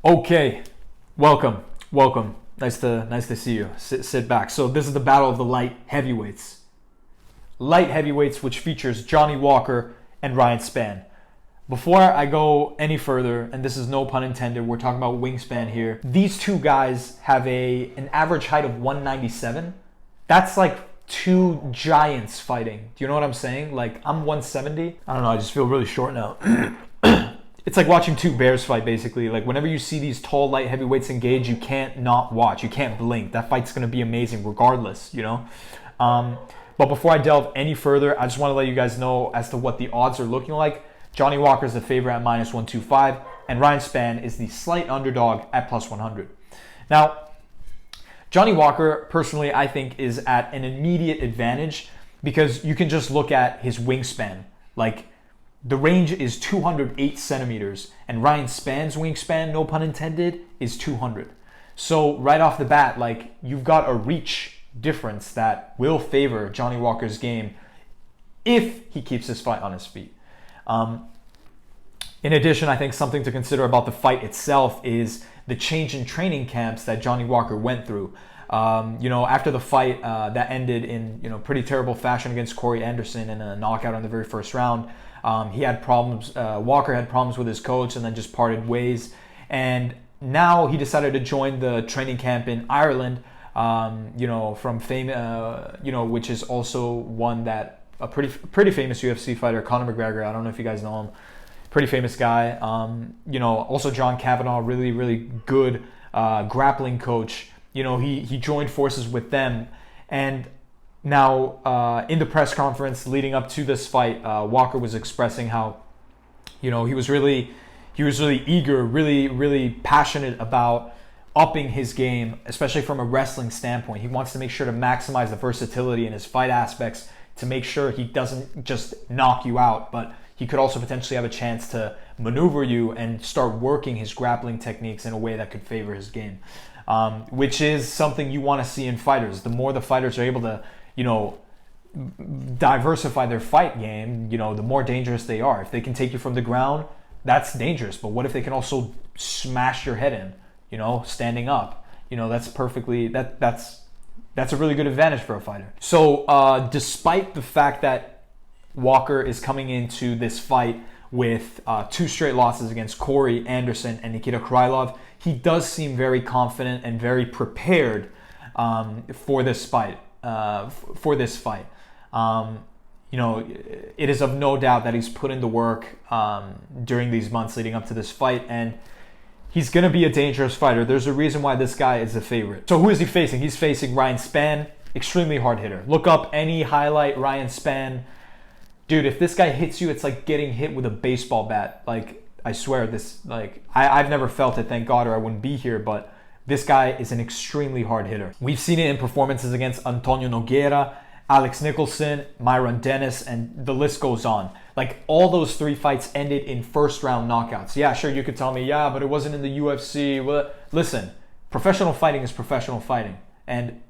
Okay, welcome. Nice to see you. Sit back. So this is the battle of the light heavyweights. Light heavyweights, which features Johnny Walker and Ryan Spann. Before I go any further, and this is no pun intended, we're talking about wingspan here. These two guys have an average height of 197. That's like two giants fighting. Do you know what I'm saying? Like, I'm 170. I don't know, I just feel really short now. It's like watching two bears fight, basically. Like, whenever you see these tall, light heavyweights engage, you can't not watch. You can't blink. That fight's going to be amazing regardless, you know? But before I delve any further, I just want to let you guys know as to what the odds are looking like. Johnny Walker is the favorite at minus 125, and Ryan Spann is the slight underdog at plus 100. Now, Johnny Walker, personally, I think is at an immediate advantage because you can just look at his wingspan. Like, the range is 208 centimeters, and Ryan Spann's wingspan, no pun intended, is 200. So right off the bat, like, you've got a reach difference that will favor Johnny Walker's game if he keeps his fight on his feet. In addition, I think something to consider about the fight itself is the change in training camps that Johnny Walker went through. After the fight that ended in pretty terrible fashion against Corey Anderson in a knockout in the very first round, he had problems. Walker had problems with his coach and then just parted ways. And now he decided to join the training camp in Ireland, from fame, which is also one that a pretty famous UFC fighter, Conor McGregor. I don't know if you guys know him. Pretty famous guy. Also John Kavanagh, really, really good grappling coach. He joined forces with them. And now, in the press conference leading up to this fight, Walker was expressing how, he was really eager, really, really passionate about upping his game, especially from a wrestling standpoint. He wants to make sure to maximize the versatility in his fight aspects to make sure he doesn't just knock you out, but he could also potentially have a chance to maneuver you and start working his grappling techniques in a way that could favor his game, which is something you want to see in fighters. The more the fighters are able to diversify their fight game, the more dangerous they are. If they can take you from the ground, that's dangerous. But what if they can also smash your head in, standing up? That's a really good advantage for a fighter. So despite the fact that Walker is coming into this fight with 2 straight losses against Corey Anderson and Nikita Krylov, he does seem very confident and very prepared for this fight. It is of no doubt that he's put in the work during these months leading up to this fight, and he's going to be a dangerous fighter. There's a reason why this guy is a favorite. So who is he facing? He's facing Ryan Spann, extremely hard hitter. Look up any highlight Ryan Spann. Dude, if this guy hits you, it's like getting hit with a baseball bat. Like, I swear, I've never felt it, thank God, or I wouldn't be here, but this guy is an extremely hard hitter. We've seen it in performances against Antonio Nogueira, Alex Nicholson, Myron Dennis, and the list goes on. Like, all those 3 fights ended in first-round knockouts. Yeah, sure, you could tell me, yeah, but it wasn't in the UFC. Well, listen, professional fighting is professional fighting. And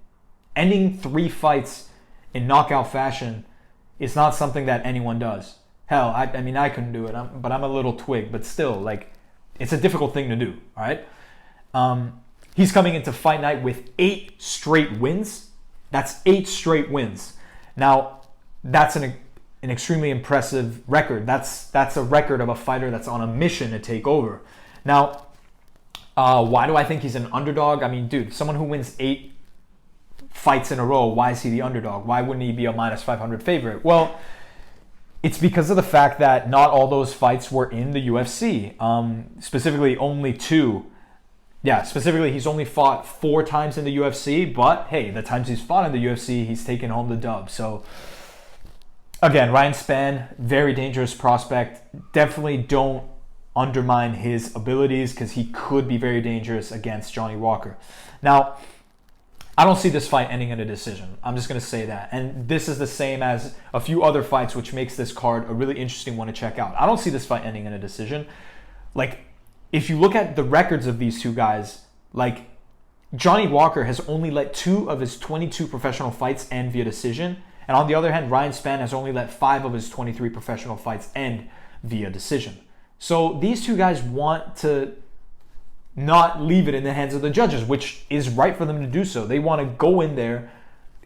ending 3 fights in knockout fashion is not something that anyone does. Hell, I couldn't do it, but I'm a little twig. But still, like, it's a difficult thing to do, all right? He's coming into fight night with 8 straight wins. That's 8 straight wins. Now, that's an extremely impressive record. That's a record of a fighter that's on a mission to take over. Now, why do I think he's an underdog? I mean, dude, someone who wins 8 fights in a row, why is he the underdog? Why wouldn't he be a minus 500 favorite? Well, it's because of the fact that not all those fights were in the UFC. Specifically, only 2. Yeah, specifically, he's only fought 4 times in the UFC, but hey, the times he's fought in the UFC, he's taken home the dub. So, again, Ryan Spann, very dangerous prospect. Definitely don't undermine his abilities because he could be very dangerous against Johnny Walker. Now, I don't see this fight ending in a decision. I'm just going to say that. And this is the same as a few other fights, which makes this card a really interesting one to check out. I don't see this fight ending in a decision. Like, if you look at the records of these two guys, like, Johnny Walker has only let 2 of his 22 professional fights end via decision. And on the other hand, Ryan Spann has only let 5 of his 23 professional fights end via decision. So these two guys want to not leave it in the hands of the judges, which is right for them to do so. They want to go in there,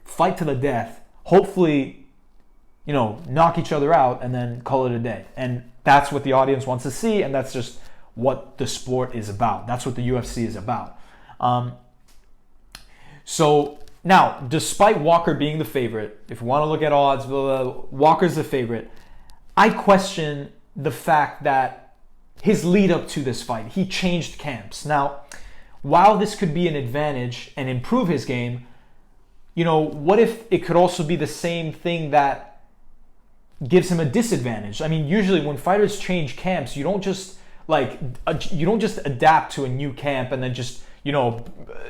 fight to the death, hopefully, knock each other out, and then call it a day. And that's what the audience wants to see, and that's just what the sport is about. That's what the UFC is about. So now, despite Walker being the favorite, if you want to look at odds, Walker's the favorite. I question the fact that his lead up to this fight, he changed camps. Now, while this could be an advantage and improve his game, what if it could also be the same thing that gives him a disadvantage? I mean, usually when fighters change camps, you don't just adapt to a new camp and then just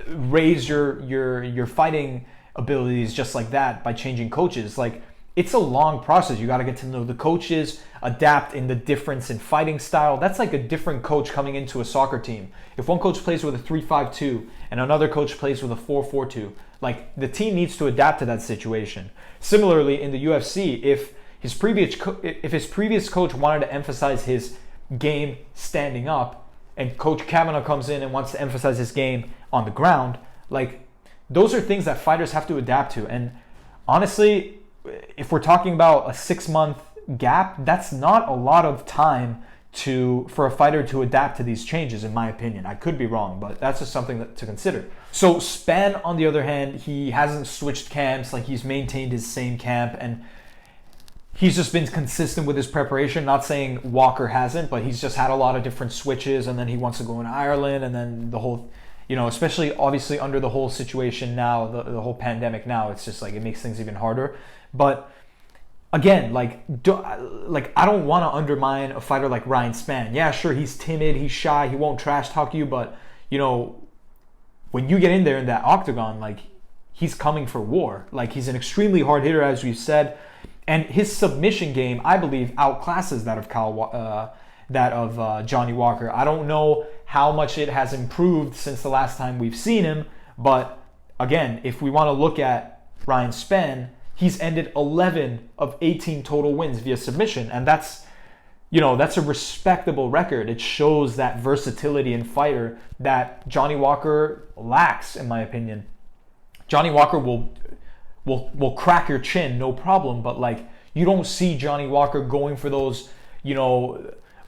raise your fighting abilities just like that by changing coaches. Like, it's a long process. You got to get to know the coaches, adapt in the difference in fighting style. That's like a different coach coming into a soccer team. If one coach plays with a 3-5-2 and another coach plays with a 4-4-2, like, the team needs to adapt to that situation. Similarly, in the UFC, if his previous coach wanted to emphasize his game standing up, and Coach Kavanaugh comes in and wants to emphasize his game on the ground, like, those are things that fighters have to adapt to. And honestly, if we're talking about a 6-month gap, that's not a lot of time for a fighter to adapt to these changes, in my opinion. I could be wrong, but that's just something to consider. So Spann, on the other hand, he hasn't switched camps. Like, he's maintained his same camp, and he's just been consistent with his preparation. Not saying Walker hasn't, but he's just had a lot of different switches, and then he wants to go in Ireland, and then the whole, especially obviously under the whole situation now, the whole pandemic now, it's just like it makes things even harder. But again, I don't want to undermine a fighter like Ryan Spann. Yeah, sure, he's timid, he's shy, he won't trash talk you, but when you get in there in that octagon, like, he's coming for war. Like, he's an extremely hard hitter, as we've said. And his submission game, I believe, outclasses that of Johnny Walker. I don't know how much it has improved since the last time we've seen him, but again, if we want to look at Ryan Spann, he's ended 11 of 18 total wins via submission, and that's a respectable record. It shows that versatility in fighter that Johnny Walker lacks, in my opinion. Johnny Walker will crack your chin, no problem, but like, you don't see Johnny Walker going for those,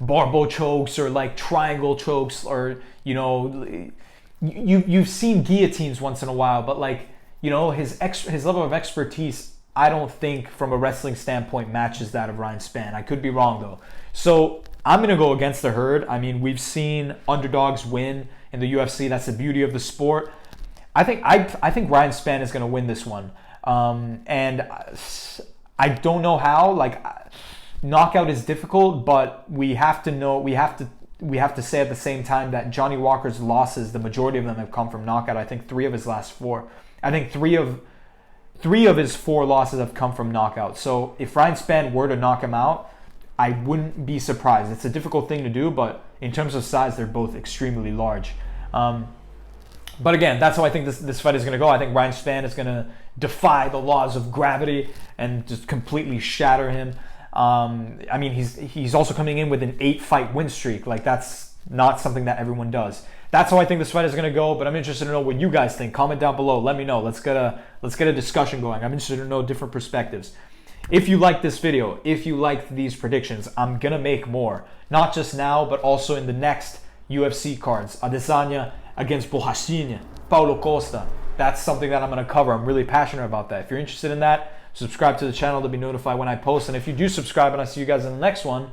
barbo chokes or like triangle chokes, or you've seen guillotines once in a while, but like, his level of expertise, I don't think from a wrestling standpoint matches that of Ryan Spann. I could be wrong though. So I'm going to go against the herd. I mean, we've seen underdogs win in the UFC. That's the beauty of the sport. I think Ryan Spann is going to win this one. And I don't know how. Like, knockout is difficult, but we have to say at the same time that Johnny Walker's losses, the majority of them have come from knockout. I think 3 of his last 4. I think three of his 4 losses have come from knockout. So if Ryan Spann were to knock him out, I wouldn't be surprised. It's a difficult thing to do, but in terms of size, they're both extremely large. But again, that's how I think this fight is going to go. I think Ryan Spann is going to defy the laws of gravity and just completely shatter him. I mean, he's also coming in with an 8-fight win streak. Like, that's not something that everyone does. That's how I think this fight is going to go, but I'm interested to know what you guys think. Comment down below. Let me know. Let's get a discussion going. I'm interested to know different perspectives. If you like this video, if you liked these predictions, I'm going to make more. Not just now, but also in the next UFC cards. Adesanya against Borrachinha, Paulo Costa. That's something that I'm going to cover. I'm really passionate about that. If you're interested in that, subscribe to the channel to be notified when I post. And if you do subscribe and I see you guys in the next one,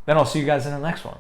then I'll see you guys in the next one.